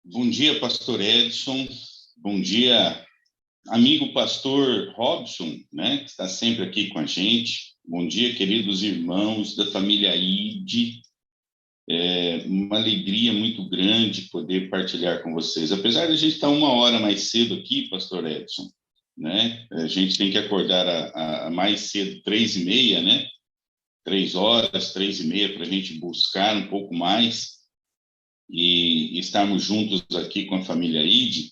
Bom dia, pastor Edson. Bom dia, amigo pastor Robson, né, que está sempre aqui com a gente. Bom dia, queridos irmãos da família ID. É uma alegria muito grande poder partilhar com vocês. Apesar de a gente estar uma hora mais cedo aqui, pastor Edson, né, a gente tem que acordar a mais cedo, 3h30, né? 3h, 3h30, para a gente buscar um pouco mais e estarmos juntos aqui com a família ID.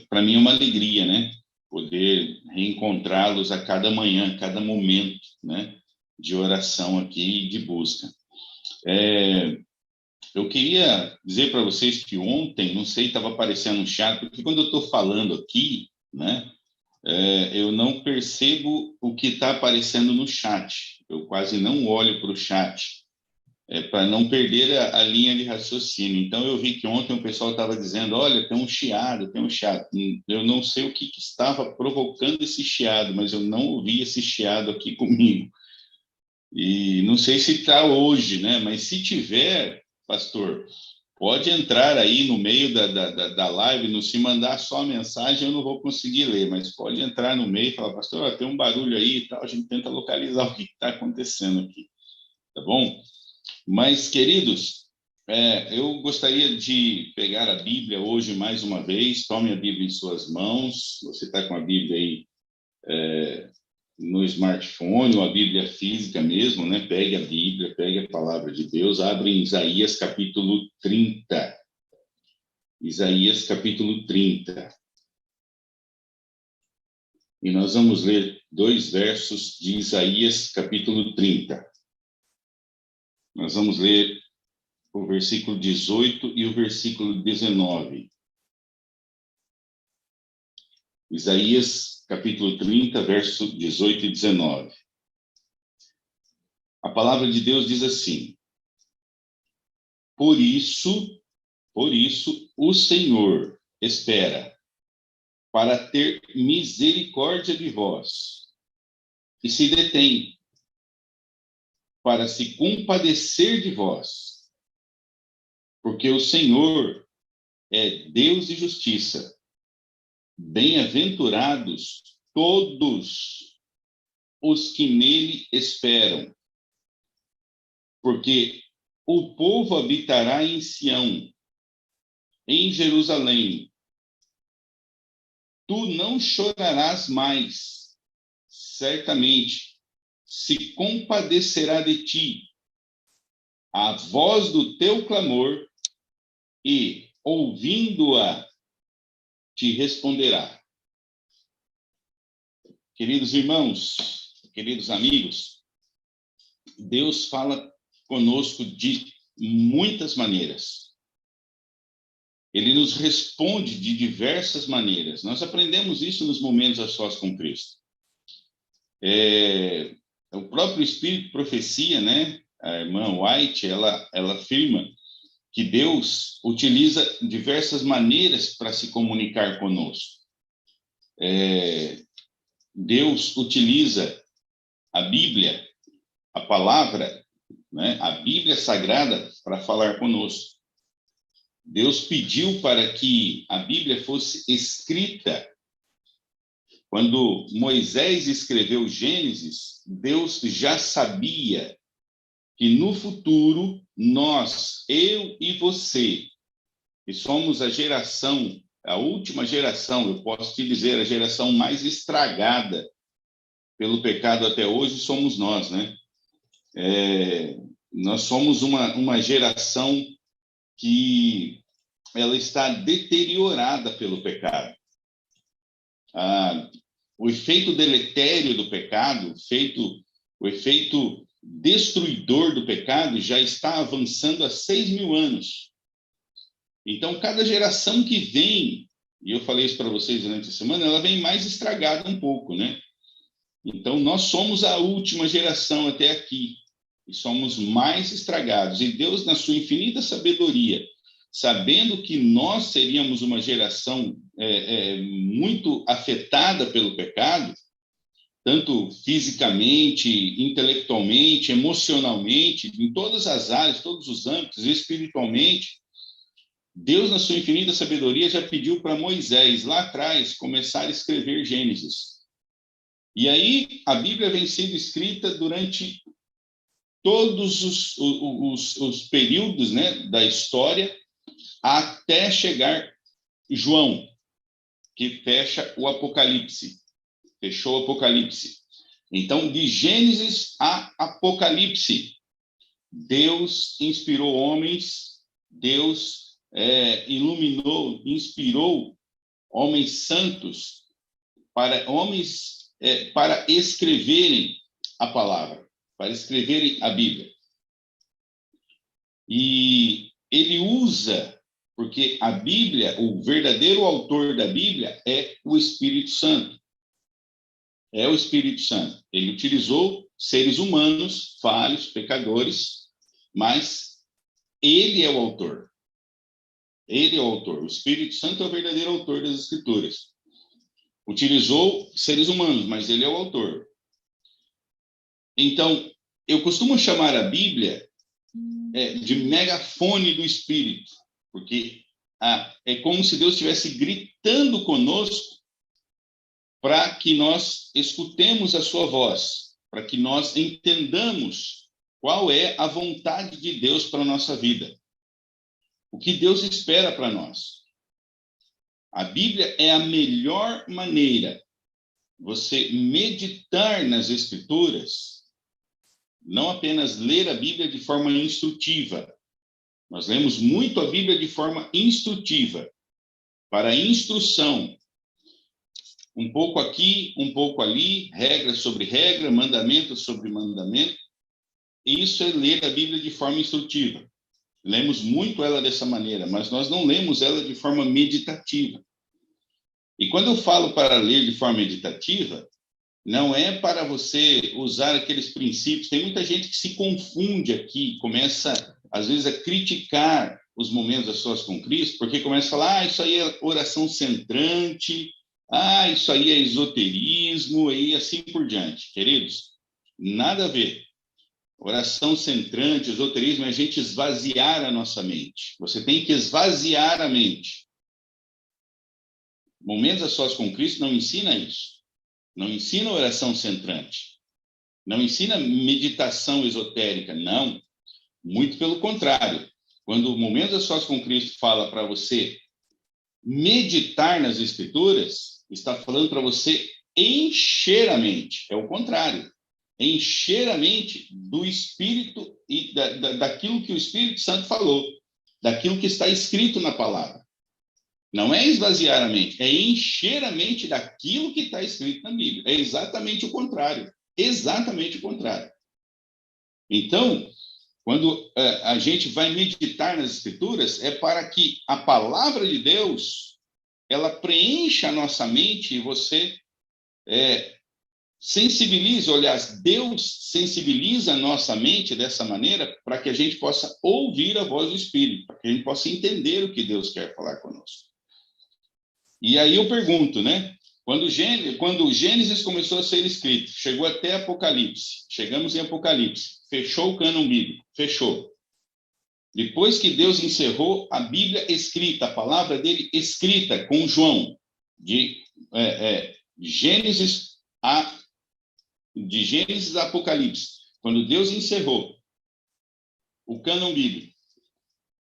Para mim é uma alegria, né? Poder reencontrá-los a cada manhã, a cada momento, né? De oração aqui e de busca. Eu queria dizer para vocês que ontem, não sei, estava aparecendo no chat, porque quando eu estou falando aqui, né? Eu não percebo o que está aparecendo no chat. Eu quase não olho para o chat. Para não perder a linha de raciocínio. Então, eu vi que ontem o pessoal estava dizendo, olha, tem um chiado. Eu não sei o que estava provocando esse chiado, mas eu não ouvi esse chiado aqui comigo. E não sei se está hoje, né? Mas se tiver, pastor, pode entrar aí no meio da live, não se mandar só a mensagem, eu não vou conseguir ler, mas pode entrar no meio e falar, pastor, tem um barulho aí e tal, a gente tenta localizar o que está acontecendo aqui, tá bom? Mas, queridos, eu gostaria de pegar a Bíblia hoje mais uma vez. Tome a Bíblia em suas mãos. Você está com a Bíblia aí no smartphone, ou a Bíblia física mesmo, né? Pegue a Bíblia, pegue a palavra de Deus, abre em Isaías capítulo 30. Isaías capítulo 30. E nós vamos ler 2 versos de Isaías capítulo 30. Nós vamos ler o versículo 18 e o versículo 19. Isaías, capítulo 30, verso 18 e 19. A palavra de Deus diz assim: Por isso, o Senhor espera para ter misericórdia de vós, e se detém para se compadecer de vós, porque o Senhor é Deus de justiça. Bem-aventurados todos os que nele esperam, porque o povo habitará em Sião, em Jerusalém. Tu não chorarás mais, certamente se compadecerá de ti a voz do teu clamor e, ouvindo-a, te responderá. Queridos irmãos, queridos amigos, Deus fala conosco de muitas maneiras. Ele nos responde de diversas maneiras. Nós aprendemos isso nos momentos a sós com Cristo. O próprio Espírito Profecia, né? A irmã White, ela afirma que Deus utiliza diversas maneiras para se comunicar conosco. Deus utiliza a Bíblia, a palavra, né? A Bíblia Sagrada para falar conosco. Deus pediu para que a Bíblia fosse escrita. Quando Moisés escreveu Gênesis, Deus já sabia que no futuro nós, eu e você, que somos a geração, a última geração, eu posso te dizer, a geração mais estragada pelo pecado até hoje, somos nós, né? Nós somos uma geração que ela está deteriorada pelo pecado. O efeito deletério do pecado, o efeito destruidor do pecado já está avançando há 6.000 anos. Então, cada geração que vem, e eu falei isso para vocês durante a semana, ela vem mais estragada um pouco, né? Então, nós somos a última geração até aqui, e somos mais estragados. E Deus, na sua infinita sabedoria, sabendo que nós seríamos uma geração muito afetada pelo pecado, tanto fisicamente, intelectualmente, emocionalmente, em todas as áreas, todos os âmbitos, espiritualmente, Deus, na sua infinita sabedoria, já pediu para Moisés, lá atrás, começar a escrever Gênesis. E aí, a Bíblia vem sendo escrita durante todos os períodos, né, da história, até chegar João, que fecha o Apocalipse. Fechou o Apocalipse. Então, de Gênesis a Apocalipse, Deus inspirou homens, Deus iluminou, inspirou homens santos para escreverem a palavra, para escreverem a Bíblia. E ele usa, porque a Bíblia, o verdadeiro autor da Bíblia é o Espírito Santo. É o Espírito Santo. Ele utilizou seres humanos, falhos, pecadores, mas ele é o autor. Ele é o autor. O Espírito Santo é o verdadeiro autor das Escrituras. Utilizou seres humanos, mas ele é o autor. Então, eu costumo chamar a Bíblia de megafone do Espírito, porque é como se Deus estivesse gritando conosco para que nós escutemos a sua voz, para que nós entendamos qual é a vontade de Deus para a nossa vida, o que Deus espera para nós. A Bíblia é a melhor maneira você meditar nas Escrituras, não apenas ler a Bíblia de forma instrutiva. Nós lemos muito a Bíblia de forma instrutiva, para instrução. Um pouco aqui, um pouco ali, regra sobre regra, mandamento sobre mandamento. Isso é ler a Bíblia de forma instrutiva. Lemos muito ela dessa maneira, mas nós não lemos ela de forma meditativa. E quando eu falo para ler de forma meditativa, não é para você usar aqueles princípios. Tem muita gente que se confunde aqui, começa, às vezes, a criticar os momentos a sós com Cristo, porque começa a falar, isso aí é oração centrante, isso aí é esoterismo, e assim por diante. Queridos, nada a ver. Oração centrante, esoterismo, é a gente esvaziar a nossa mente. Você tem que esvaziar a mente. Momentos a sós com Cristo não ensina isso. Não ensina oração centrante. Não ensina meditação esotérica, não. Muito pelo contrário. Quando o Momentos a Sós com Cristo fala para você meditar nas Escrituras, está falando para você encher a mente. É o contrário. Encher a mente do Espírito e daquilo que o Espírito Santo falou, daquilo que está escrito na palavra. Não é esvaziar a mente, é encher a mente daquilo que está escrito na Bíblia. É exatamente o contrário. Exatamente o contrário. Então, quando a gente vai meditar nas Escrituras, é para que a palavra de Deus, ela preencha a nossa mente e você sensibilize, aliás, Deus sensibiliza a nossa mente dessa maneira para que a gente possa ouvir a voz do Espírito, para que a gente possa entender o que Deus quer falar conosco. E aí eu pergunto, né? Quando Gênesis começou a ser escrito, chegou até Apocalipse, chegamos em Apocalipse, fechou o cânon bíblico, fechou. Depois que Deus encerrou a Bíblia escrita, a palavra dele escrita com João, de Gênesis a Apocalipse, quando Deus encerrou o cânon bíblico,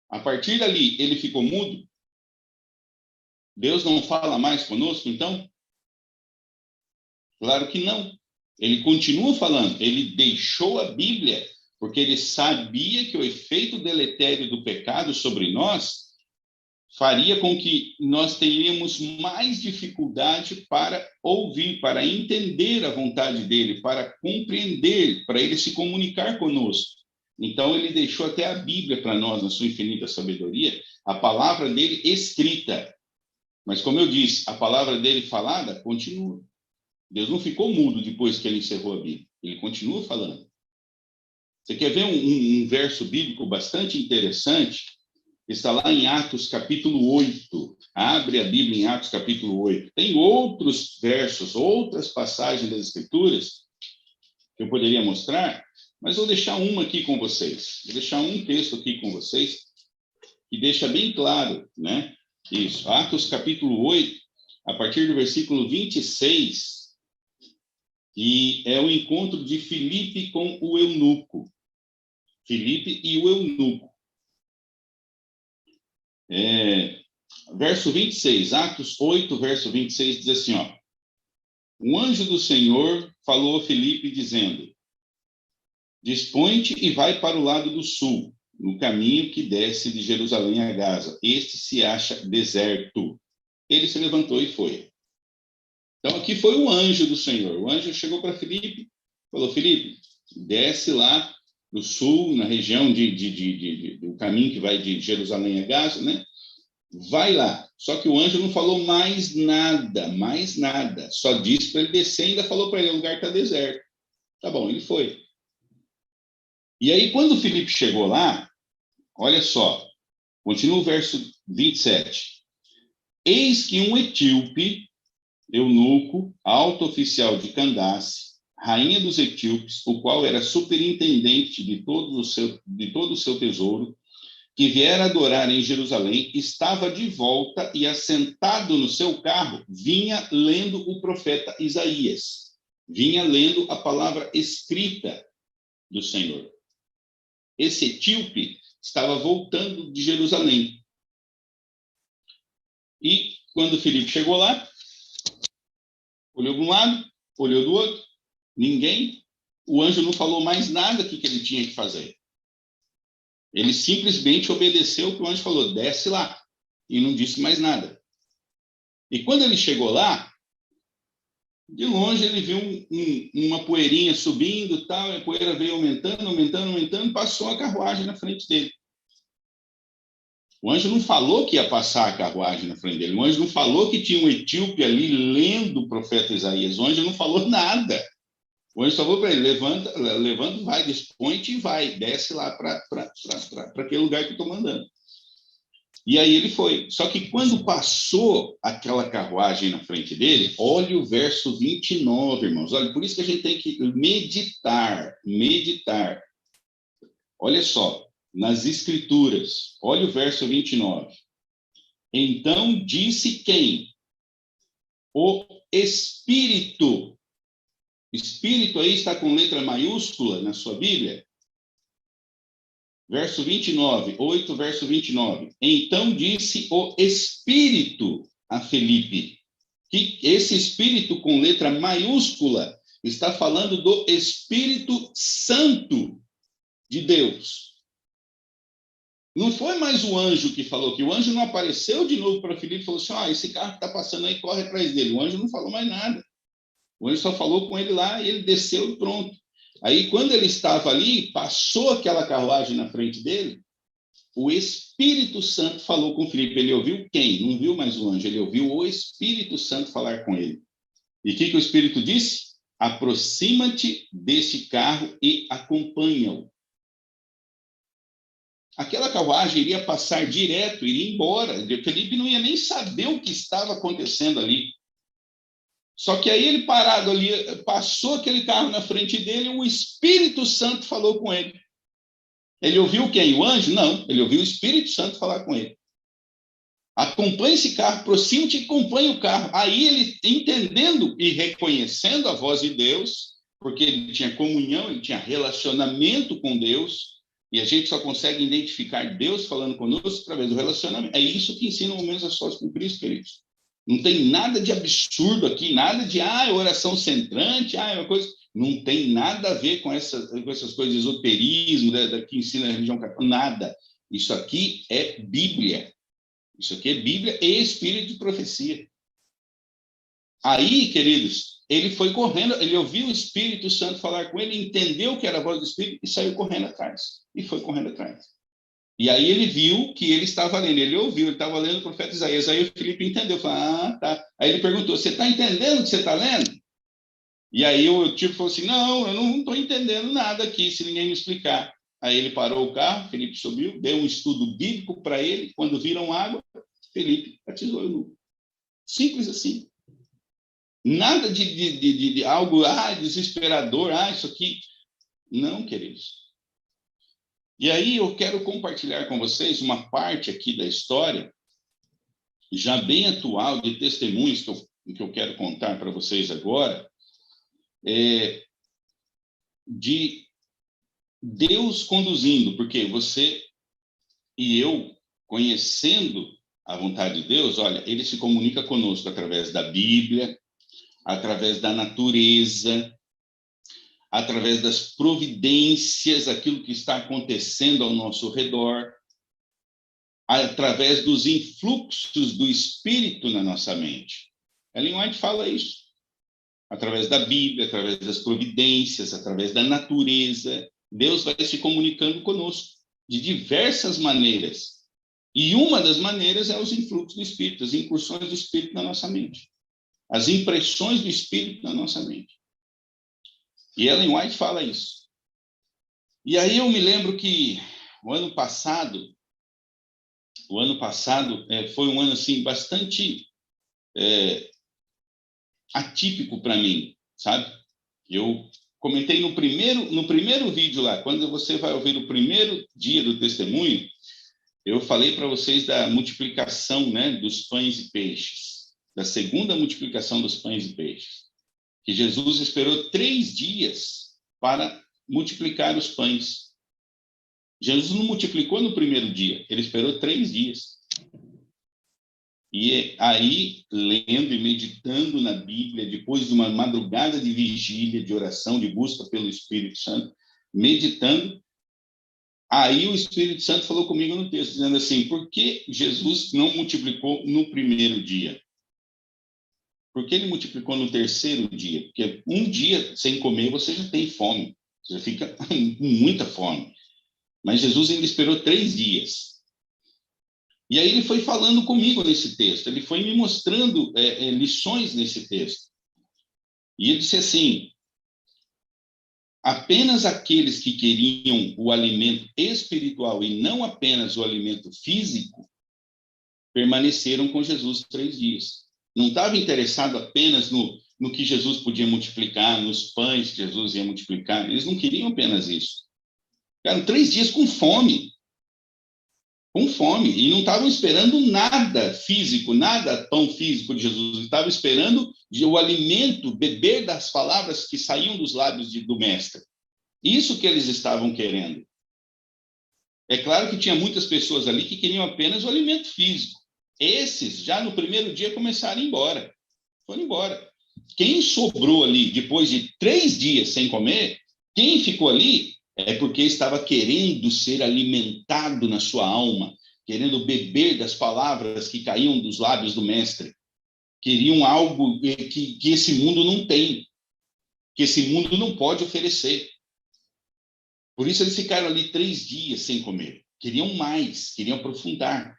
a partir dali ele ficou mudo. Deus não fala mais conosco, então? Claro que não. Ele continua falando. Ele deixou a Bíblia porque ele sabia que o efeito deletério do pecado sobre nós faria com que nós teríamos mais dificuldade para ouvir, para entender a vontade dele, para compreender, para ele se comunicar conosco. Então, ele deixou até a Bíblia para nós, na sua infinita sabedoria, a palavra dele escrita. Mas, como eu disse, a palavra dele falada continua. Deus não ficou mudo depois que ele encerrou a Bíblia. Ele continua falando. Você quer ver um verso bíblico bastante interessante? Está lá em Atos, capítulo 8. Abre a Bíblia em Atos, capítulo 8. Tem outros versos, outras passagens das Escrituras que eu poderia mostrar, mas vou deixar uma aqui com vocês. Vou deixar um texto aqui com vocês que deixa bem claro, né? Isso. Atos capítulo 8, a partir do versículo 26, e é o encontro de Filipe com o eunuco. Filipe e o eunuco. Verso 26, Atos 8, verso 26, diz assim, ó. Um anjo do Senhor falou a Filipe, dizendo: dispõe-te e vai para o lado do sul, no caminho que desce de Jerusalém a Gaza. Este se acha deserto. Ele se levantou e foi. Então, aqui foi um anjo do Senhor. O anjo chegou para Filipe, falou: Filipe, desce lá do sul, na região do caminho que vai de Jerusalém a Gaza, né? Vai lá. Só que o anjo não falou mais nada, mais nada. Só disse para ele descer e ainda falou para ele: o lugar está deserto. Tá bom, ele foi. E aí, quando o Filipe chegou lá, olha só, continua o verso 27. Eis que um etíope, eunuco, alto oficial de Candace, rainha dos etíopes, o qual era superintendente de todo o seu tesouro, que viera adorar em Jerusalém, estava de volta e, assentado no seu carro, vinha lendo o profeta Isaías. Vinha lendo a palavra escrita do Senhor. Esse etíope estava voltando de Jerusalém. E quando Filipe chegou lá, olhou de um lado, olhou do outro, ninguém. O anjo não falou mais nada do que ele tinha que fazer. Ele simplesmente obedeceu o que o anjo falou: desce lá. E não disse mais nada. E quando ele chegou lá, de longe ele viu uma poeirinha subindo, tal, e a poeira veio aumentando, passou a carruagem na frente dele. O anjo não falou que ia passar a carruagem na frente dele. O anjo não falou que tinha um etíope ali lendo o profeta Isaías. O anjo não falou nada. O anjo falou para ele: levanta, vai, dispõe-te e vai, desce lá para aquele lugar que eu estou mandando. E aí ele foi. Só que quando passou aquela carruagem na frente dele, olha o verso 29, irmãos. Olha, por isso que a gente tem que meditar. Olha só, nas Escrituras, olha o verso 29. Então disse quem? O Espírito. Espírito aí está com letra maiúscula na sua Bíblia? Verso 29, 8, verso 29. Então disse o Espírito a Filipe, que esse Espírito com letra maiúscula está falando do Espírito Santo de Deus. Não foi mais o anjo que falou, que o anjo não apareceu de novo para Filipe e falou assim: esse carro que está passando aí, corre atrás dele. O anjo não falou mais nada. O anjo só falou com ele lá e ele desceu e pronto. Aí, quando ele estava ali, passou aquela carruagem na frente dele, o Espírito Santo falou com Filipe. Ele ouviu quem? Não viu mais o anjo, ele ouviu o Espírito Santo falar com ele. E o que o Espírito disse? Aproxima-te desse carro e acompanha-o. Aquela carruagem iria passar direto, iria embora. Filipe não ia nem saber o que estava acontecendo ali. Só que aí ele parado ali, passou aquele carro na frente dele, o Espírito Santo falou com ele. Ele ouviu quem? O anjo? Não, ele ouviu o Espírito Santo falar com ele. Acompanhe esse carro, aproxime-te e acompanhe o carro. Aí ele, entendendo e reconhecendo a voz de Deus, porque ele tinha comunhão, ele tinha relacionamento com Deus, e a gente só consegue identificar Deus falando conosco através do relacionamento. É isso que ensina o Momento a Sós com Cristo, queridos. Não tem nada de absurdo aqui, nada de oração centrante, uma coisa. Não tem nada a ver com essas coisas de esoterismo, que ensina a religião católica, nada. Isso aqui é Bíblia. Isso aqui é Bíblia e Espírito de profecia. Aí, queridos, ele foi correndo, ele ouviu o Espírito Santo falar com ele, entendeu que era a voz do Espírito e saiu correndo atrás. E foi correndo atrás. E aí ele viu que ele estava lendo, ele ouviu, ele estava lendo o profeta Isaías. Aí o Filipe entendeu, falou: tá. Aí ele perguntou: você está entendendo o que você está lendo? E aí o tipo falou assim: não, eu não estou entendendo nada aqui, se ninguém me explicar. Aí ele parou o carro, Filipe subiu, deu um estudo bíblico para ele. Quando viram água, Filipe batizou o eunuco. Simples assim. Nada de algo desesperador, isso aqui. Não, queridos. E aí eu quero compartilhar com vocês uma parte aqui da história, já bem atual, de testemunhos que eu quero contar para vocês agora, de Deus conduzindo, porque você e eu, conhecendo a vontade de Deus, olha, ele se comunica conosco através da Bíblia, através da natureza, através das providências, aquilo que está acontecendo ao nosso redor, através dos influxos do Espírito na nossa mente. Ellen White fala isso. Através da Bíblia, através das providências, através da natureza, Deus vai se comunicando conosco de diversas maneiras. E uma das maneiras é os influxos do Espírito, as incursões do Espírito na nossa mente, as impressões do Espírito na nossa mente. E Ellen White fala isso. E aí eu me lembro que o ano passado foi um ano assim bastante atípico para mim, sabe? Eu comentei no primeiro vídeo lá, quando você vai ouvir o primeiro dia do testemunho, eu falei para vocês da multiplicação, né, dos pães e peixes, da segunda multiplicação dos pães e peixes, que Jesus esperou 3 dias para multiplicar os pães. Jesus não multiplicou no primeiro dia, ele esperou 3 dias. E aí, lendo e meditando na Bíblia, depois de uma madrugada de vigília, de oração, de busca pelo Espírito Santo, meditando, aí o Espírito Santo falou comigo no texto, dizendo assim, por que Jesus não multiplicou no primeiro dia? Por que ele multiplicou no terceiro dia? Porque um dia sem comer, você já tem fome, você já fica com muita fome. Mas Jesus ainda esperou 3 dias. E aí ele foi falando comigo nesse texto, ele foi me mostrando lições nesse texto. E ele disse assim, apenas aqueles que queriam o alimento espiritual e não apenas o alimento físico, permaneceram com Jesus 3 dias. Não estava interessado apenas no que Jesus podia multiplicar, nos pães que Jesus ia multiplicar, eles não queriam apenas isso. Ficaram 3 dias com fome, e não estavam esperando nada físico, nada pão físico de Jesus, estavam esperando o alimento, beber das palavras que saíam dos lábios do mestre. Isso que eles estavam querendo. É claro que tinha muitas pessoas ali que queriam apenas o alimento físico. Esses, já no primeiro dia, começaram a ir embora. Foram embora. Quem sobrou ali, depois de 3 dias sem comer, quem ficou ali é porque estava querendo ser alimentado na sua alma, querendo beber das palavras que caíam dos lábios do mestre. Queriam algo que esse mundo não tem, que esse mundo não pode oferecer. Por isso eles ficaram ali 3 dias sem comer. Queriam mais, queriam aprofundar.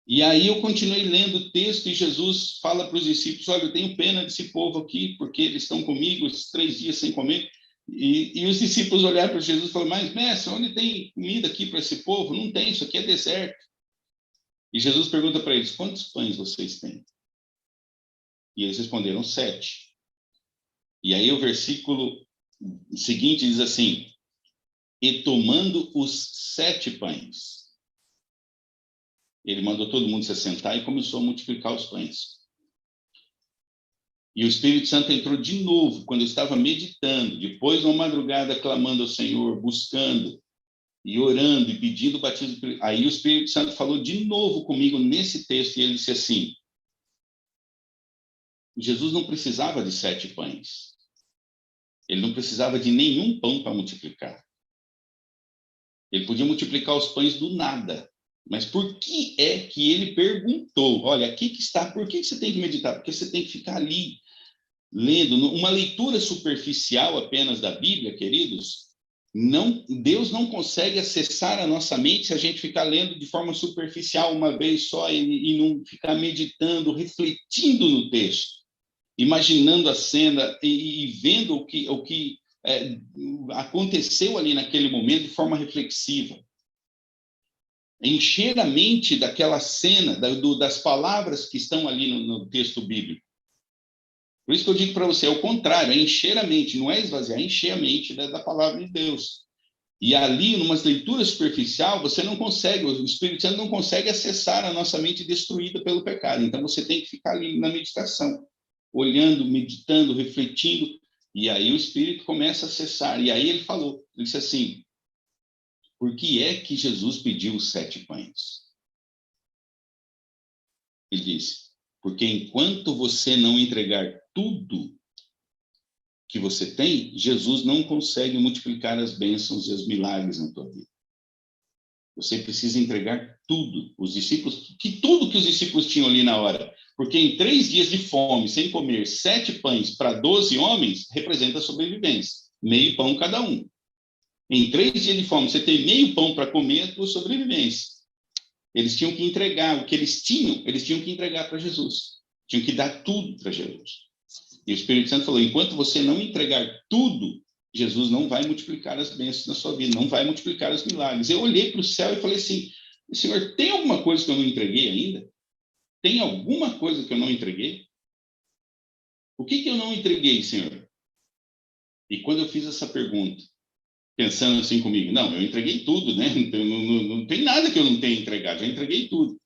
E aí eu continuei lendo o texto e Jesus fala para os discípulos, olha, eu tenho pena desse povo aqui, porque eles estão comigo esses 3 dias sem comer. E os discípulos olharam para Jesus e falaram, mas mestre, onde tem comida aqui para esse povo? Não tem, isso aqui é deserto. E Jesus pergunta para eles, quantos pães vocês têm? E eles responderam, 7. E aí o versículo seguinte diz assim, e tomando os 7 pães, ele mandou todo mundo se assentar e começou a multiplicar os pães. E o Espírito Santo entrou de novo, quando eu estava meditando, depois de uma madrugada clamando ao Senhor, buscando e orando e pedindo o batismo. Aí o Espírito Santo falou de novo comigo nesse texto e ele disse assim, Jesus não precisava de 7 pães. Ele não precisava de nenhum pão para multiplicar. Ele podia multiplicar os pães do nada. Mas por que é que ele perguntou? Olha, aqui que está, por que você tem que meditar? Porque você tem que ficar ali, lendo. Uma leitura superficial apenas da Bíblia, queridos, Deus não consegue acessar a nossa mente se a gente ficar lendo de forma superficial uma vez só e não ficar meditando, refletindo no texto, imaginando a cena e vendo o que aconteceu ali naquele momento de forma reflexiva. Encher a mente daquela cena, das palavras que estão ali no texto bíblico. Por isso que eu digo para você, é o contrário, é encher a mente, não é esvaziar, é encher a mente da palavra de Deus. E ali, numa leitura superficial, você não consegue, o Espírito Santo não consegue acessar a nossa mente destruída pelo pecado. Então, você tem que ficar ali na meditação, olhando, meditando, refletindo, e aí o Espírito começa a acessar. E aí ele falou, ele disse assim, por que é que Jesus pediu os 7 pães? Ele disse, porque enquanto você não entregar tudo que você tem, Jesus não consegue multiplicar as bênçãos e os milagres na tua vida. Você precisa entregar tudo. Os discípulos, tudo que os discípulos tinham ali na hora. Porque em 3 dias de fome, sem comer 7 pães para 12 homens, representa sobrevivência. Meio pão cada um. Em 3 dias de fome, você tem meio pão para comer, é a tua sobrevivência. Eles tinham que entregar o que eles tinham que entregar para Jesus. Tinham que dar tudo para Jesus. E o Espírito Santo falou, enquanto você não entregar tudo, Jesus não vai multiplicar as bênçãos na sua vida, não vai multiplicar os milagres. Eu olhei para o céu e falei assim, Senhor, tem alguma coisa que eu não entreguei ainda? Tem alguma coisa que eu não entreguei? O que eu não entreguei, Senhor? E quando eu fiz essa pergunta, pensando assim comigo, não, eu entreguei tudo, né? Não tem nada que eu não tenha entregado, já entreguei tudo.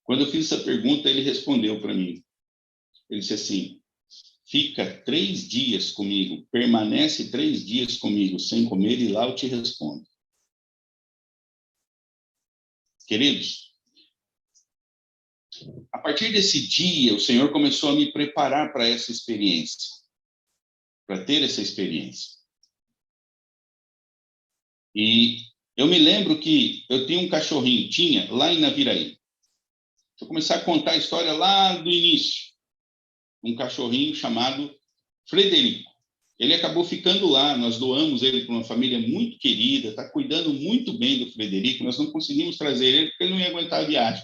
Quando eu fiz essa pergunta, ele respondeu para mim. Ele disse assim, fica 3 dias comigo, permanece 3 dias comigo sem comer e lá eu te respondo. Queridos, a partir desse dia, o Senhor começou a me preparar para essa experiência, para ter essa experiência. E eu me lembro que eu tinha um cachorrinho, lá em Naviraí. Deixa eu começar a contar a história lá do início. Um cachorrinho chamado Frederico. Ele acabou ficando lá, nós doamos ele para uma família muito querida, está cuidando muito bem do Frederico, nós não conseguimos trazer ele porque ele não ia aguentar a viagem.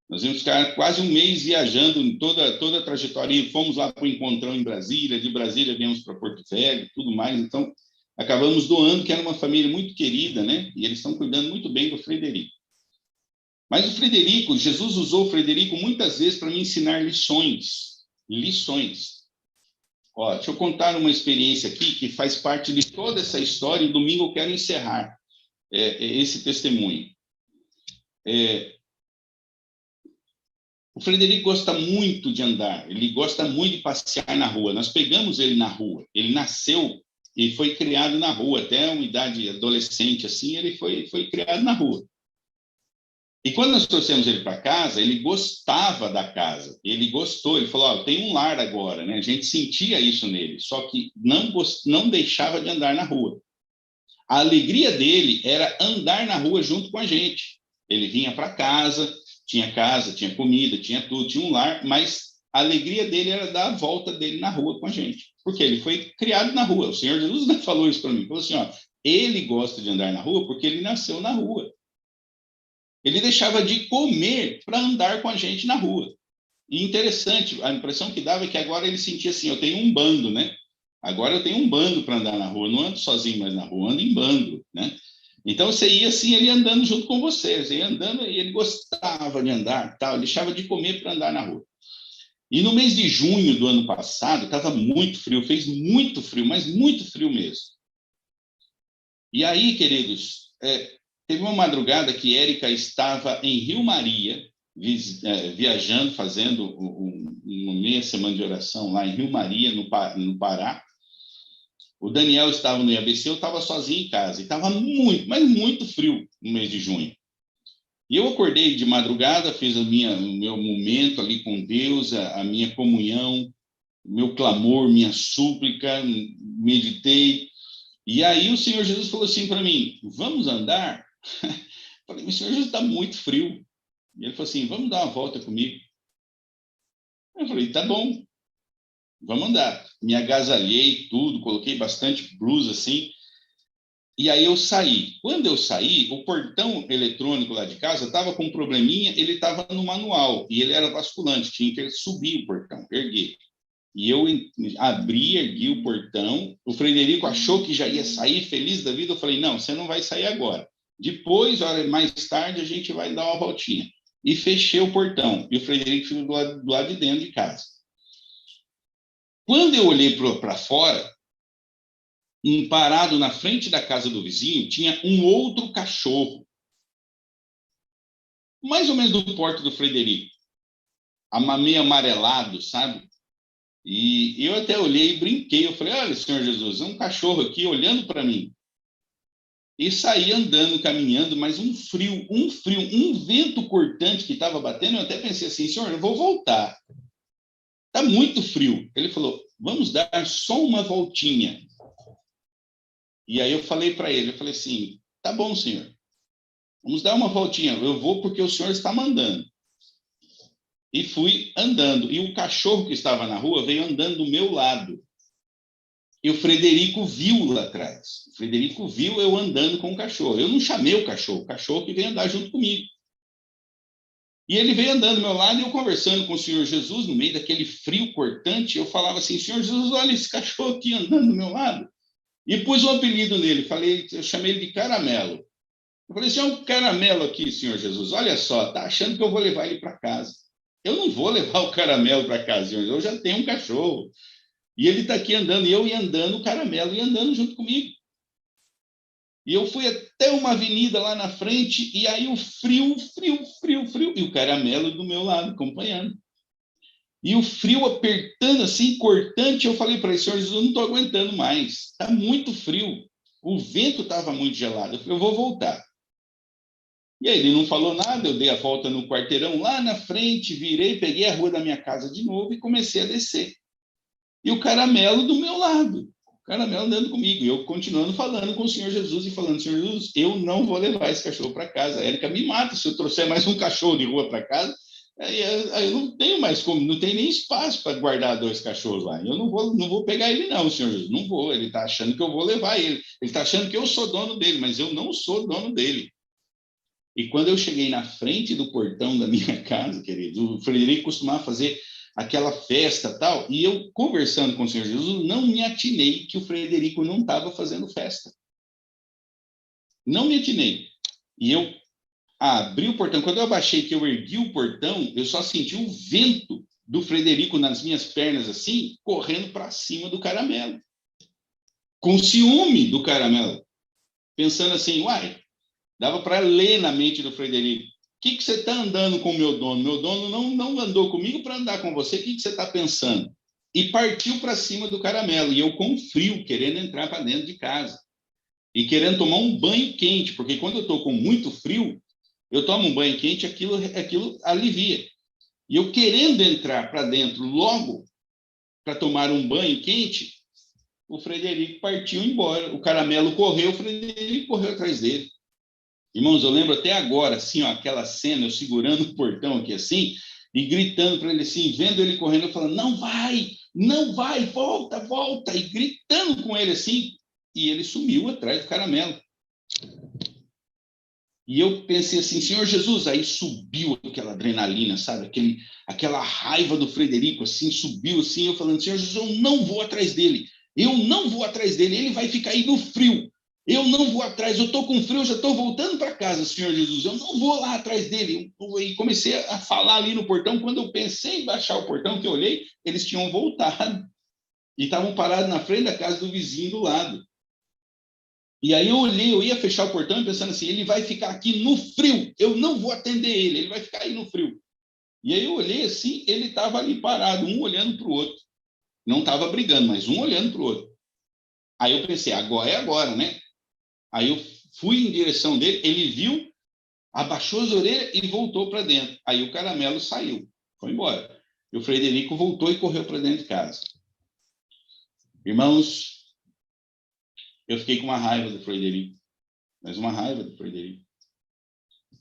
Nós íamos ficar quase um mês viajando em toda a trajetória, fomos lá para o encontrão em Brasília, de Brasília viemos para Porto Velho, tudo mais, então acabamos doando, que era uma família muito querida, né? E eles estão cuidando muito bem do Frederico. Mas o Frederico, Jesus usou o Frederico muitas vezes para me ensinar lições. Ó, deixa eu contar uma experiência aqui que faz parte de toda essa história e domingo eu quero encerrar esse testemunho. O Frederico gosta muito de andar, ele gosta muito de passear na rua. Nós pegamos ele na rua, ele nasceu e foi criado na rua, até uma idade adolescente assim, ele foi criado na rua. E quando nós trouxemos ele para casa, ele gostava da casa, ele gostou, ele falou, tem um lar agora, né? A gente sentia isso nele, só que não deixava de andar na rua. A alegria dele era andar na rua junto com a gente. Ele vinha para casa, tinha comida, tinha tudo, tinha um lar, mas a alegria dele era dar a volta dele na rua com a gente, porque ele foi criado na rua. O Senhor Jesus falou isso para mim, falou assim, ele gosta de andar na rua porque ele nasceu na rua. Ele deixava de comer para andar com a gente na rua. E interessante, a impressão que dava é que agora ele sentia assim, eu tenho um bando, né? Agora eu tenho um bando para andar na rua, não ando sozinho mais na rua, ando em bando, né? Então você ia assim, ele andando junto com você, você ia andando e ele gostava de andar, tal, ele deixava de comer para andar na rua. E no mês de junho do ano passado, estava muito frio, fez muito frio, mas muito frio mesmo. E aí, queridos, teve uma madrugada que Érica estava em Rio Maria, viajando, fazendo uma meia semana de oração lá em Rio Maria, no Pará. O Daniel estava no IABC, eu estava sozinho em casa. E estava muito, mas muito frio no mês de junho. E eu acordei de madrugada, fiz o meu momento ali com Deus, a minha comunhão, meu clamor, minha súplica, meditei. E aí o Senhor Jesus falou assim para mim, vamos andar? Eu falei, o Senhor Jesus está muito frio. E ele falou assim, vamos dar uma volta comigo? Eu falei, tá bom, vamos andar. Me agasalhei, tudo, coloquei bastante blusa assim. E aí eu saí. Quando eu saí, o portão eletrônico lá de casa estava com um probleminha, ele estava no manual, e ele era basculante, tinha que subir o portão, erguer. E eu ergui o portão, o Frederico achou que já ia sair, feliz da vida, eu falei, não, você não vai sair agora. Depois, mais tarde, a gente vai dar uma voltinha. E fechei o portão, e o Frederico ficou do lado de dentro de casa. Quando eu olhei para fora, parado na frente da casa do vizinho, tinha um outro cachorro, mais ou menos do porte do Frederico, meio amarelado, sabe? E eu até olhei e brinquei. Eu falei, olha, Senhor Jesus, é um cachorro aqui olhando para mim. E saí andando, caminhando, mas um frio, um vento cortante que estava batendo. Eu até pensei assim, Senhor, eu vou voltar. Está muito frio. Ele falou, vamos dar só uma voltinha. E aí eu falei para ele, eu falei assim, tá bom, Senhor. Vamos dar uma voltinha. Eu vou porque o Senhor está mandando. E fui andando. E o cachorro que estava na rua veio andando do meu lado. E o Frederico viu lá atrás. O Frederico viu eu andando com o cachorro. Eu não chamei o cachorro que veio andar junto comigo. E ele veio andando do meu lado e eu conversando com o Senhor Jesus, no meio daquele frio cortante, eu falava assim, Senhor Jesus, olha esse cachorro aqui andando do meu lado. E pus um apelido nele, eu chamei ele de Caramelo. Eu falei assim, é um caramelo aqui, Senhor Jesus, olha só, tá achando que eu vou levar ele para casa. Eu não vou levar o caramelo para casa, Senhor, eu já tenho um cachorro. E ele está aqui andando, e eu ia andando, o caramelo ia andando junto comigo. E eu fui até uma avenida lá na frente, e aí o frio, e o caramelo do meu lado, acompanhando. E o frio apertando assim, cortante, eu falei para ele, Senhor Jesus, eu não estou aguentando mais, está muito frio. O vento estava muito gelado, eu falei, eu vou voltar. E aí ele não falou nada, eu dei a volta no quarteirão lá na frente, virei, peguei a rua da minha casa de novo e comecei a descer. E o caramelo do meu lado, o caramelo andando comigo, e eu continuando falando com o Senhor Jesus e falando, Senhor Jesus, eu não vou levar esse cachorro para casa, a Érica me mata se eu trouxer mais um cachorro de rua para casa, aí eu não tenho mais como, não tem nem espaço para guardar dois cachorros lá, eu não vou pegar ele não, Senhor Jesus, não vou, ele está achando que eu vou levar ele está achando que eu sou dono dele, mas eu não sou dono dele. E quando eu cheguei na frente do portão da minha casa, querido, o Frederico costumava fazer aquela festa tal, e eu conversando com o Senhor Jesus, não me atinei que o Frederico não estava fazendo festa. Não me atinei. E eu abri o portão. Quando eu abaixei, que eu ergui o portão, eu só senti o vento do Frederico nas minhas pernas, assim, correndo para cima do caramelo. Com ciúme do caramelo. Pensando assim, uai, dava para ler na mente do Frederico. O que você está andando com o meu dono? Meu dono não andou comigo para andar com você. O que você está pensando? E partiu para cima do caramelo. E eu com frio, querendo entrar para dentro de casa. E querendo tomar um banho quente, porque quando eu estou com muito frio, eu tomo um banho quente, aquilo alivia. E eu querendo entrar para dentro logo para tomar um banho quente, o Frederico partiu embora. O caramelo correu, o Frederico correu atrás dele. Irmãos, eu lembro até agora, assim, ó, aquela cena, eu segurando o portão aqui assim, e gritando para ele assim, vendo ele correndo, eu falando, não vai, volta, volta, e gritando com ele assim, e ele sumiu atrás do caramelo. E eu pensei assim, Senhor Jesus, aí subiu aquela adrenalina, sabe? Aquela raiva do Frederico, assim, subiu assim, eu falando, Senhor Jesus, eu não vou atrás dele, ele vai ficar aí no frio, eu não vou atrás, eu estou com frio, eu já estou voltando para casa, Senhor Jesus, eu não vou lá atrás dele. E comecei a falar ali no portão, quando eu pensei em baixar o portão, que eu olhei, eles tinham voltado e estavam parados na frente da casa do vizinho do lado. E aí eu olhei, eu ia fechar o portão pensando assim, ele vai ficar aqui no frio, eu não vou atender ele vai ficar aí no frio. E aí eu olhei assim, ele estava ali parado, um olhando para o outro. Não estava brigando, mas um olhando para o outro. Aí eu pensei, agora é agora, né? Aí eu fui em direção dele, ele viu, abaixou as orelhas e voltou para dentro. Aí o caramelo saiu, foi embora. E o Frederico voltou e correu para dentro de casa. Irmãos, eu fiquei com uma raiva do Frederico, mas uma raiva do Frederico.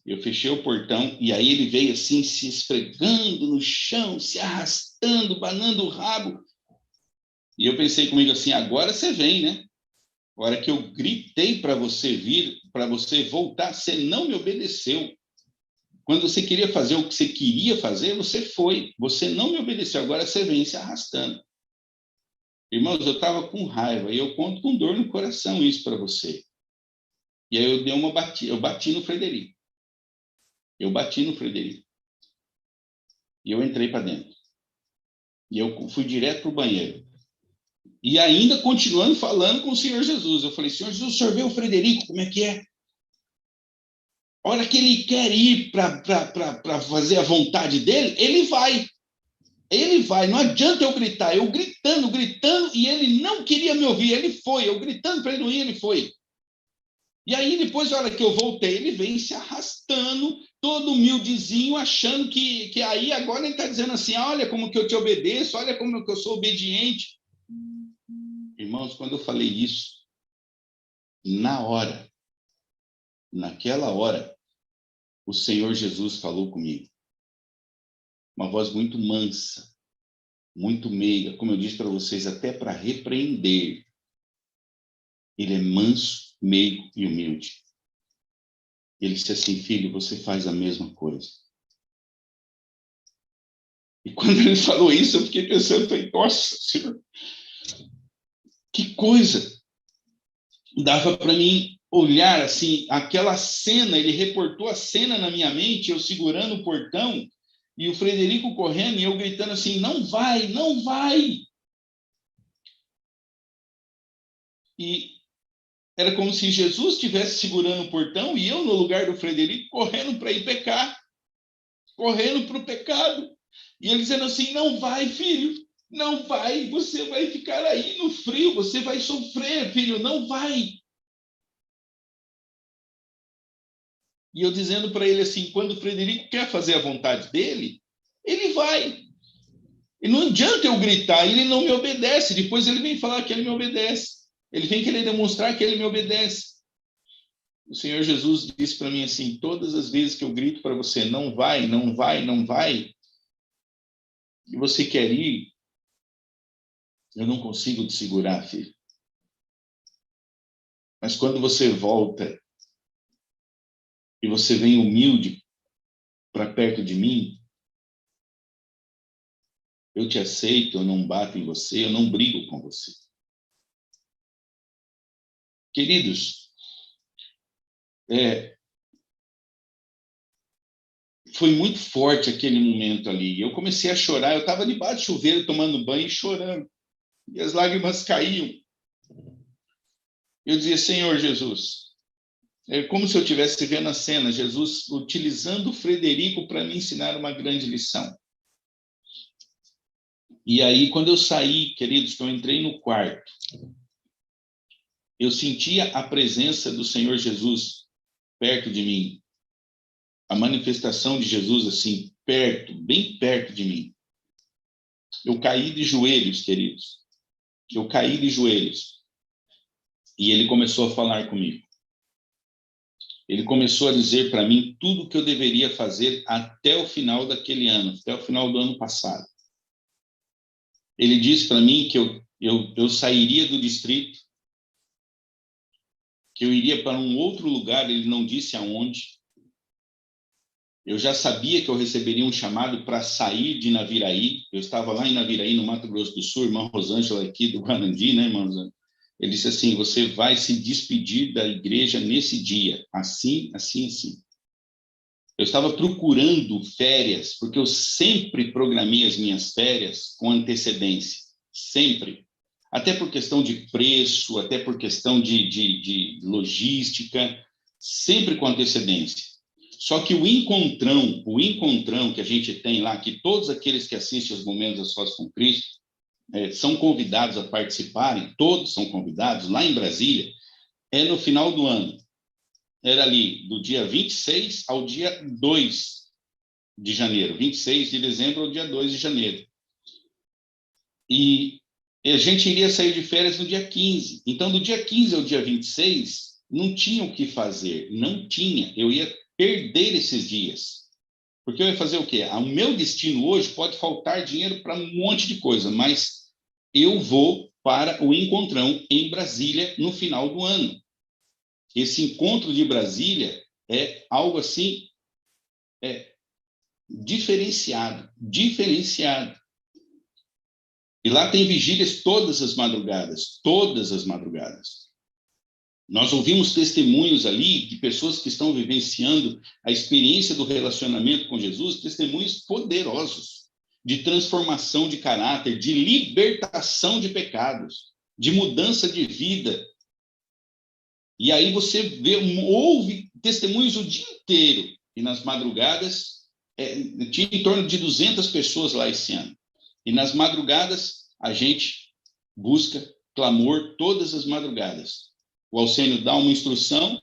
Eu fechei o portão e aí ele veio assim, se esfregando no chão, se arrastando, banando o rabo. E eu pensei comigo assim, agora você vem, né? A hora que eu gritei para você vir, para você voltar, você não me obedeceu. Quando você queria fazer o que você queria fazer, você foi. Você não me obedeceu, agora você vem se arrastando. Irmãos, eu estava com raiva e eu conto com dor no coração isso para você. E aí eu dei uma batida, eu bati no Frederico. E eu entrei para dentro. E eu fui direto para o banheiro. E ainda continuando falando com o Senhor Jesus. Eu falei, Senhor Jesus, o senhor vê o Frederico, como é que é? A hora que ele quer ir para fazer a vontade dele, ele vai. Ele vai, não adianta eu gritar. Eu gritando, gritando, e ele não queria me ouvir. Ele foi, eu gritando para ele não ir, ele foi. E aí, depois, na hora que eu voltei, ele vem se arrastando, todo humildezinho, achando que aí agora ele está dizendo assim: olha como que eu te obedeço, olha como que eu sou obediente. Irmãos, quando eu falei isso, na hora, naquela hora, o Senhor Jesus falou comigo. Uma voz muito mansa, muito meiga, como eu disse para vocês, até para repreender. Ele é manso, meigo e humilde. Ele disse assim: filho, você faz a mesma coisa. E quando ele falou isso, eu fiquei pensando, falei, nossa, Senhor, que coisa. Dava para mim olhar assim, aquela cena, ele reportou a cena na minha mente, eu segurando o portão, e o Frederico correndo, e eu gritando assim, não vai, não vai. E era como se Jesus estivesse segurando o portão, e eu no lugar do Frederico, correndo para ir pecar, correndo para o pecado. E ele dizendo assim, não vai, filho, não vai, você vai ficar aí no frio, você vai sofrer, filho, não vai. E eu dizendo para ele assim, quando o Frederico quer fazer a vontade dele, ele vai. E não adianta eu gritar, ele não me obedece. Depois ele vem falar que ele me obedece. Ele vem querer demonstrar que ele me obedece. O Senhor Jesus disse para mim assim, todas as vezes que eu grito para você, não vai, não vai, não vai, e você quer ir, eu não consigo te segurar, filho. Mas quando você volta e você vem humilde para perto de mim, eu te aceito, eu não bato em você, eu não brigo com você. Queridos, foi muito forte aquele momento ali. Eu comecei a chorar, eu estava debaixo do chuveiro tomando banho e chorando. E as lágrimas caíam. Eu dizia, Senhor Jesus, é como se eu estivesse vendo a cena, Jesus utilizando o Frederico para me ensinar uma grande lição. E aí, quando eu saí, queridos, que eu entrei no quarto, eu sentia a presença do Senhor Jesus perto de mim. A manifestação de Jesus, assim, perto, bem perto de mim. Eu caí de joelhos, queridos. Eu caí de joelhos. E ele começou a falar comigo. Ele começou a dizer para mim tudo o que eu deveria fazer até o final daquele ano, até o final do ano passado. Ele disse para mim que eu sairia do distrito, que eu iria para um outro lugar, ele não disse aonde. Eu já sabia que eu receberia um chamado para sair de Naviraí. Eu estava lá em Naviraí, no Mato Grosso do Sul, irmã Rosângela aqui do Guarandi, né, irmã Rosângela? Ele disse assim, você vai se despedir da igreja nesse dia, assim, assim, assim. Eu estava procurando férias, porque eu sempre programei as minhas férias com antecedência, sempre. Até por questão de preço, até por questão de logística, sempre com antecedência. Só que o encontrão que a gente tem lá, que todos aqueles que assistem aos Momentos a Sós com Cristo são convidados a participarem, todos são convidados, lá em Brasília, é no final do ano. Era ali do dia 26 ao dia 2 de janeiro, 26 de dezembro ao dia 2 de janeiro. E a gente iria sair de férias no dia 15. Então, do dia 15 ao dia 26, não tinha o que fazer, não tinha. Eu ia perder esses dias. Porque eu ia fazer o quê? O meu destino hoje pode faltar dinheiro para um monte de coisa, mas eu vou para o encontrão em Brasília no final do ano. Esse encontro de Brasília é algo assim diferenciado. E lá tem vigílias todas as madrugadas. Nós ouvimos testemunhos ali de pessoas que estão vivenciando a experiência do relacionamento com Jesus, testemunhos poderosos. de transformação de caráter, de libertação de pecados, de mudança de vida. E aí você ouve testemunhos o dia inteiro. E nas madrugadas, tinha em torno de 200 pessoas lá esse ano. E nas madrugadas, a gente busca clamor todas as madrugadas. O Alcênio dá uma instrução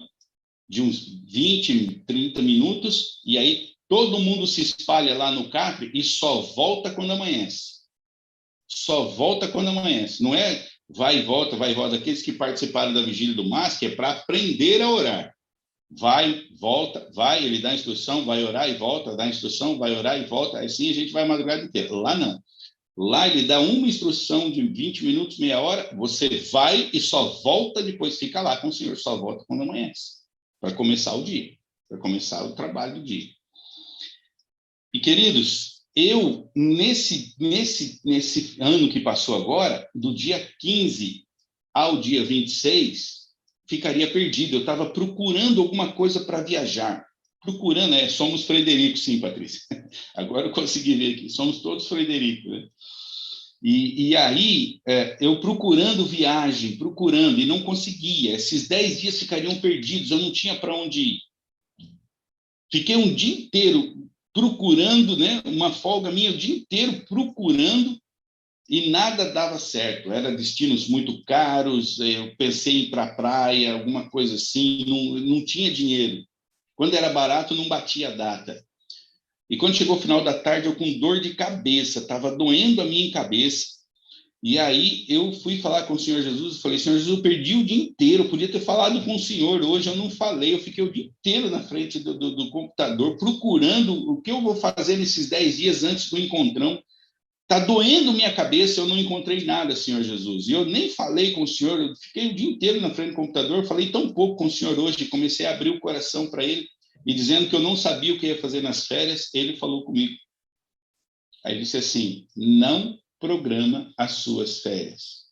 de uns 20, 30 minutos, e aí todo mundo se espalha lá no Capri e só volta quando amanhece. Só volta quando amanhece. Não é vai e volta, vai e volta. Aqueles que participaram da vigília do MASC é para aprender a orar. Vai, volta, vai, ele dá a instrução, vai orar e volta, dá a instrução, vai orar e volta. Assim a gente vai a madrugada inteira. Lá não. Lá ele dá uma instrução de 20 minutos, meia hora, você vai e só volta depois, fica lá com o Senhor, só volta quando amanhece, para começar o dia, para começar o trabalho do dia. E, queridos, eu, nesse ano que passou agora, do dia 15 ao dia 26, ficaria perdido. Eu estava procurando alguma coisa para viajar. Procurando, somos Frederico, sim, Patrícia. Agora eu consegui ver aqui, somos todos Frederico, né? E aí, eu procurando viagem, procurando, e não conseguia. Esses 10 dias ficariam perdidos, eu não tinha para onde ir. Fiquei um dia inteiro procurando, né? Uma folga minha, o dia inteiro procurando, e nada dava certo. Eram destinos muito caros, eu pensei em ir para a praia, alguma coisa assim, não tinha dinheiro. Quando era barato, não batia a data. E quando chegou o final da tarde, eu com dor de cabeça, estava doendo a minha cabeça. E aí eu fui falar com o Senhor Jesus, falei, Senhor Jesus, eu perdi o dia inteiro, eu podia ter falado com o Senhor hoje, eu não falei, eu fiquei o dia inteiro na frente do computador, procurando o que eu vou fazer nesses 10 dias antes do encontrão. Está doendo minha cabeça, eu não encontrei nada, Senhor Jesus. E eu nem falei com o Senhor, eu fiquei o dia inteiro na frente do computador, falei tão pouco com o Senhor hoje, comecei a abrir o coração para ele, e dizendo que eu não sabia o que ia fazer nas férias, ele falou comigo. Aí ele disse assim, não programa as suas férias.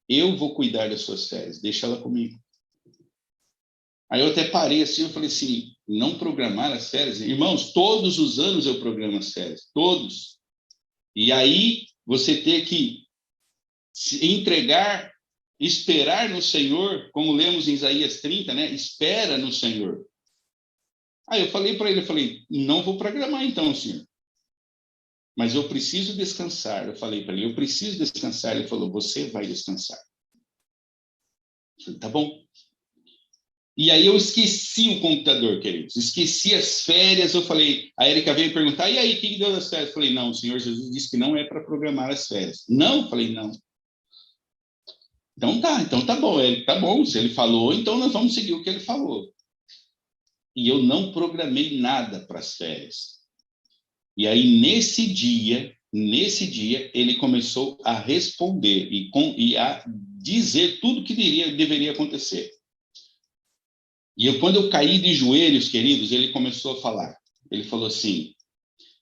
Eu vou cuidar das suas férias, deixa ela comigo. Aí eu até parei assim, eu falei assim, não programar as férias? Irmãos, todos os anos eu programo as férias, todos. E aí você ter que se entregar, esperar no Senhor, como lemos em Isaías 30, né? Espera no Senhor. Aí eu falei para ele, não vou programar então, Senhor. Mas eu preciso descansar. Eu falei para ele, eu preciso descansar. Ele falou, você vai descansar. Eu falei, tá bom. E aí eu esqueci o computador, queridos. Esqueci as férias. Eu falei, a Erika veio perguntar, e aí, o que deu das férias? Eu falei, não, o Senhor Jesus disse que não é para programar as férias. Não? Eu falei, não. Então tá bom. Ele, tá bom, se ele falou, então nós vamos seguir o que ele falou. E eu não programei nada para as férias. E aí, nesse dia, ele começou a responder e a dizer tudo que deveria acontecer. E quando eu caí de joelhos, queridos, ele começou a falar. Ele falou assim,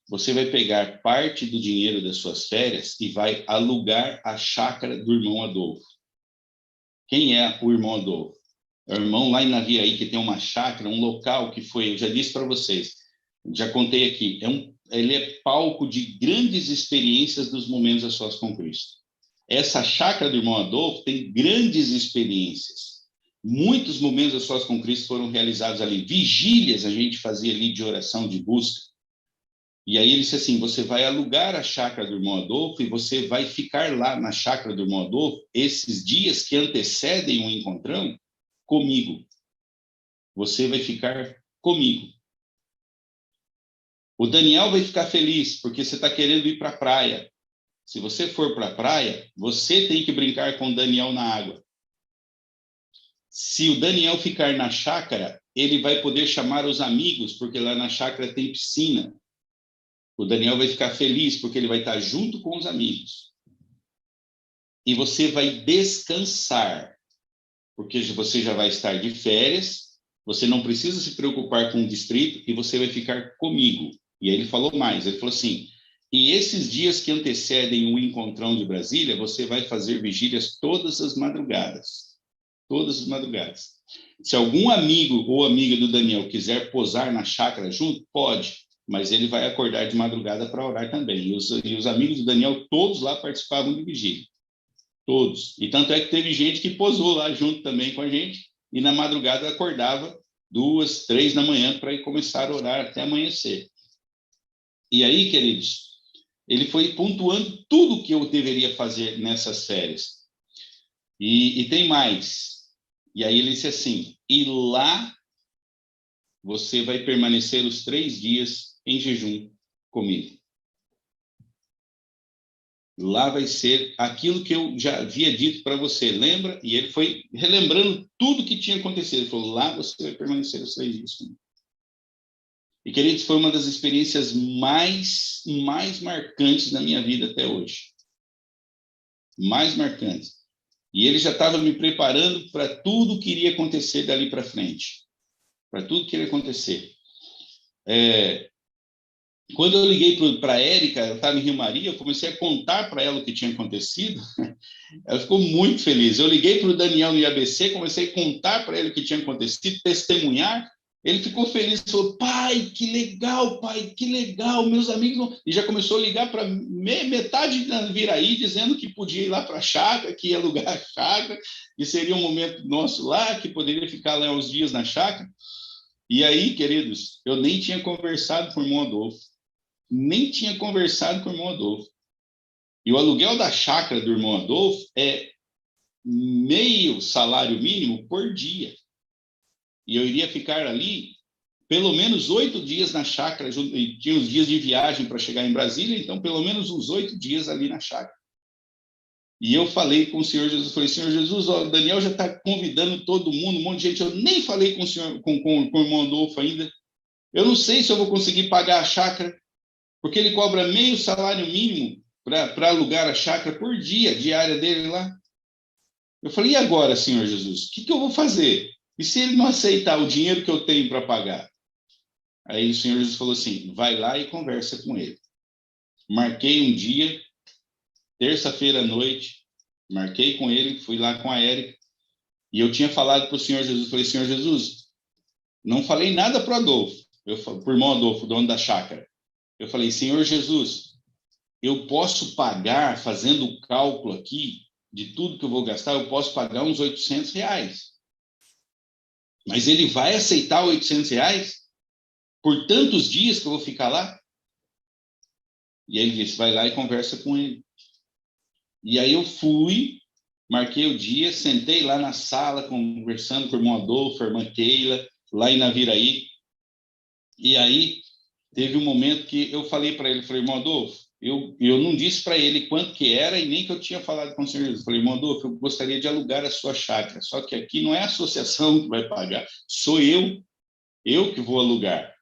você vai pegar parte do dinheiro das suas férias e vai alugar a chácara do irmão Adolfo. Quem é o irmão Adolfo? É o irmão lá em Naviaí, que tem uma chácara, um local que foi, eu já disse para vocês, já contei aqui, ele é palco de grandes experiências dos momentos a sós com Cristo. Essa chácara do irmão Adolfo tem grandes experiências. Muitos momentos a sós com Cristo foram realizados ali. Vigílias a gente fazia ali de oração, de busca. E aí ele disse assim, você vai alugar a chácara do irmão Adolfo e você vai ficar lá na chácara do irmão Adolfo esses dias que antecedem o encontrão comigo. Você vai ficar comigo. O Daniel vai ficar feliz porque você está querendo ir para a praia. Se você for para a praia, você tem que brincar com o Daniel na água. Se o Daniel ficar na chácara, ele vai poder chamar os amigos, porque lá na chácara tem piscina. O Daniel vai ficar feliz porque ele vai estar junto com os amigos. E você vai descansar, porque você já vai estar de férias, você não precisa se preocupar com o distrito e você vai ficar comigo. E aí ele falou mais, ele falou assim, e esses dias que antecedem o encontrão de Brasília, você vai fazer vigílias todas as madrugadas. Todas as madrugadas. Se algum amigo ou amiga do Daniel quiser posar na chácara junto, pode. mas ele vai acordar de madrugada para orar também. E os amigos do Daniel, todos lá participavam de vigília. Todos. E tanto é que teve gente que posou lá junto também com a gente, e na madrugada acordava 2, 3 da manhã para ir começar a orar até amanhecer. E aí, queridos, ele foi pontuando tudo que eu deveria fazer nessas férias. E tem mais. E aí ele disse assim, e lá você vai permanecer os 3 dias em jejum comigo. Lá vai ser aquilo que eu já havia dito para você, lembra? E ele foi relembrando tudo que tinha acontecido. Ele falou, lá você vai permanecer os 3 dias comigo. E, queridos, foi uma das experiências mais marcantes da minha vida até hoje. Mais marcantes. E ele já estava me preparando para tudo que iria acontecer dali para frente. Para tudo que iria acontecer. Quando eu liguei para a Érica, ela estava em Rio Maria, eu comecei a contar para ela o que tinha acontecido. Ela ficou muito feliz. Eu liguei para o Daniel no IABC, comecei a contar para ele o que tinha acontecido, testemunhar. Ele ficou feliz, falou, pai, que legal, meus amigos... E já começou a ligar para metade da Viraí, dizendo que podia ir lá para a chácara, que ia alugar a chácara, que seria um momento nosso lá, que poderia ficar lá uns dias na chácara. E aí, queridos, eu nem tinha conversado com o irmão Adolfo. Nem tinha conversado com o irmão Adolfo. E o aluguel da chácara do irmão Adolfo é meio salário mínimo por dia. E eu iria ficar ali pelo menos 8 dias na chácara, e tinha os dias de viagem para chegar em Brasília, então pelo menos uns 8 dias ali na chácara. E eu falei com o Senhor Jesus, falei, Senhor Jesus, ó, o Daniel já está convidando todo mundo, um monte de gente, eu nem falei com o senhor, com o irmão Adolfo ainda, eu não sei se eu vou conseguir pagar a chácara, porque ele cobra meio salário mínimo para alugar a chácara por dia, diária dele lá. Eu falei, e agora, Senhor Jesus, o que eu vou fazer? E se ele não aceitar o dinheiro que eu tenho para pagar? Aí o Senhor Jesus falou assim, vai lá e conversa com ele. Marquei um dia, terça-feira à noite, marquei com ele, fui lá com a Érica, e eu tinha falado para o Senhor Jesus, falei, Senhor Jesus, não falei nada para o Adolfo, para o irmão Adolfo, dono da chácara. Eu falei, Senhor Jesus, eu posso pagar, fazendo o cálculo aqui, de tudo que eu vou gastar, eu posso pagar uns R$800. Mas ele vai aceitar R$800 por tantos dias que eu vou ficar lá? E aí ele disse, vai lá e conversa com ele. E aí eu fui, marquei o dia, sentei lá na sala, conversando com o irmão Adolfo, a irmã Keila, lá em Naviraí. E aí teve um momento que eu falei para ele, falei, irmão Adolfo, eu não disse para ele quanto que era e nem que eu tinha falado com o senhor Jesus. Falei, irmão Adolfo, eu gostaria de alugar a sua chácara, só que aqui não é a associação que vai pagar, sou eu que vou alugar,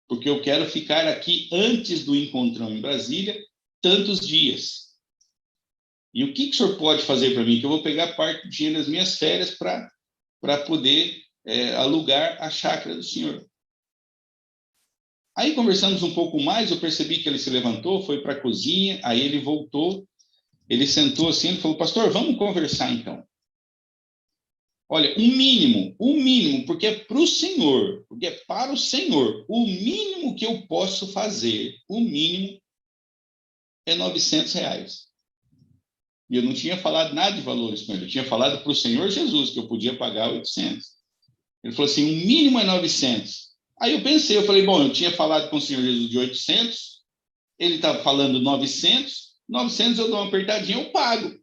porque eu quero ficar aqui antes do encontrão em Brasília, tantos dias. E o que o senhor pode fazer para mim? Que eu vou pegar parte do dinheiro das minhas férias para poder alugar a chácara do senhor. Aí conversamos um pouco mais, eu percebi que ele se levantou, foi para a cozinha, aí ele voltou, ele sentou assim, ele falou, pastor, vamos conversar então. Olha, um mínimo, porque é para o Senhor, porque é para o Senhor, o mínimo que eu posso fazer, o mínimo é R$900. E eu não tinha falado nada de valores com ele, eu tinha falado para o Senhor Jesus que eu podia pagar 800. Ele falou assim, o mínimo é 900. Aí eu pensei, eu falei, bom, eu tinha falado com o Senhor Jesus de 800, ele estava falando 900 eu dou uma apertadinha, eu pago.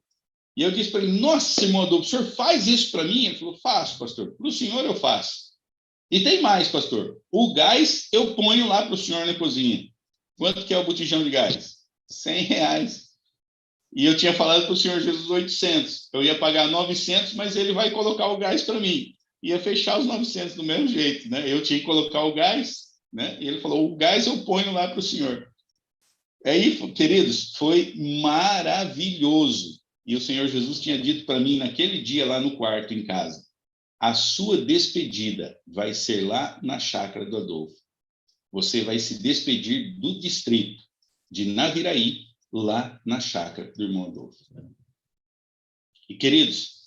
E eu disse para ele, nossa, irmão Adolfo, o senhor faz isso para mim? Ele falou, faço, pastor, para o senhor eu faço. E tem mais, pastor, o gás eu ponho lá para o senhor na cozinha. Quanto que é o botijão de gás? R$100. E eu tinha falado para o senhor Jesus 800. Eu ia pagar 900, mas ele vai colocar o gás para mim. Ia fechar os 900 do mesmo jeito, né? Eu tinha que colocar o gás, né? E ele falou, o gás eu ponho lá para o senhor. Aí, queridos, foi maravilhoso. E o Senhor Jesus tinha dito para mim naquele dia lá no quarto em casa, a sua despedida vai ser lá na chácara do Adolfo. Você vai se despedir do distrito de Naviraí, lá na chácara do irmão Adolfo. E, queridos,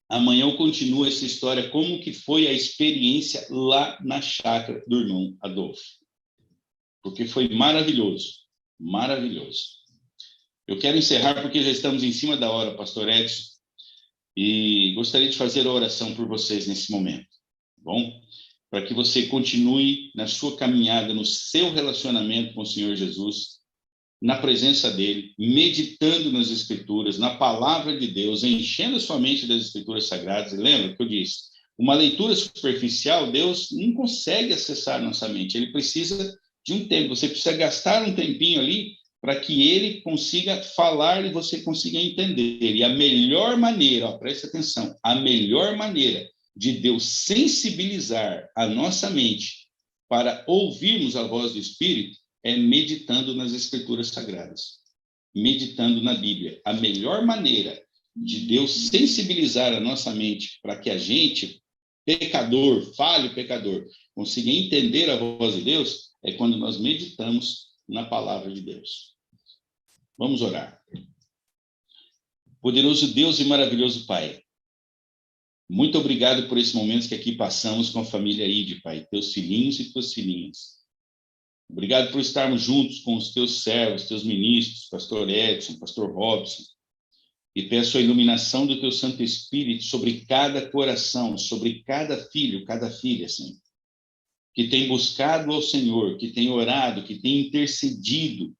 amanhã eu continuo essa história, como que foi a experiência lá na chácara do irmão Adolfo. porque foi maravilhoso, maravilhoso. Eu quero encerrar porque já estamos em cima da hora, pastor Edson, e gostaria de fazer a oração por vocês nesse momento, tá bom? Para que você continue na sua caminhada, no seu relacionamento com o Senhor Jesus, na presença dele, meditando nas Escrituras, na palavra de Deus, enchendo a sua mente das Escrituras Sagradas. E lembra que eu disse, uma leitura superficial, Deus não consegue acessar nossa mente, ele precisa de um tempo, você precisa gastar um tempinho ali para que ele consiga falar e você consiga entender. E a melhor maneira, ó, preste atenção, a melhor maneira de Deus sensibilizar a nossa mente para ouvirmos a voz do Espírito é meditando nas Escrituras Sagradas, meditando na Bíblia. A melhor maneira de Deus sensibilizar a nossa mente para que a gente, pecador, falho pecador, consiga entender a voz de Deus é quando nós meditamos na palavra de Deus. Vamos orar. Poderoso Deus e maravilhoso Pai, muito obrigado por esses momentos que aqui passamos com a família Ide, Pai, teus filhinhos e tuas filhinhas. Obrigado por estarmos juntos com os teus servos, teus ministros, pastor Edson, pastor Robson, e peço a iluminação do teu Santo Espírito sobre cada coração, sobre cada filho, cada filha, Senhor, que tem buscado ao Senhor, que tem orado, que tem intercedido,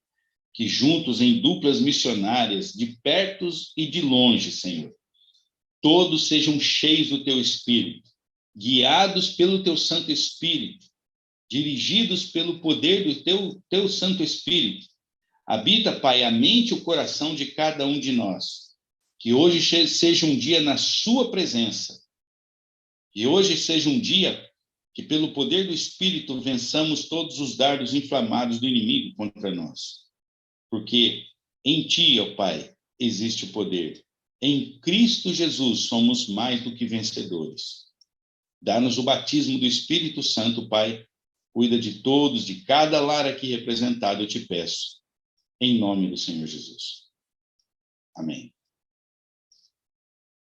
que juntos em duplas missionárias, de perto e de longe, Senhor, todos sejam cheios do teu Espírito, guiados pelo teu Santo Espírito, dirigidos pelo poder do teu Santo Espírito. Habita, Pai, a mente e o coração de cada um de nós. Que hoje seja um dia na sua presença. Que hoje seja um dia que, pelo poder do Espírito, vençamos todos os dardos inflamados do inimigo contra nós. Porque em Ti, ó Pai, existe o poder. Em Cristo Jesus somos mais do que vencedores. Dá-nos o batismo do Espírito Santo, Pai. Cuida de todos, de cada lar aqui representado, eu te peço. Em nome do Senhor Jesus. Amém.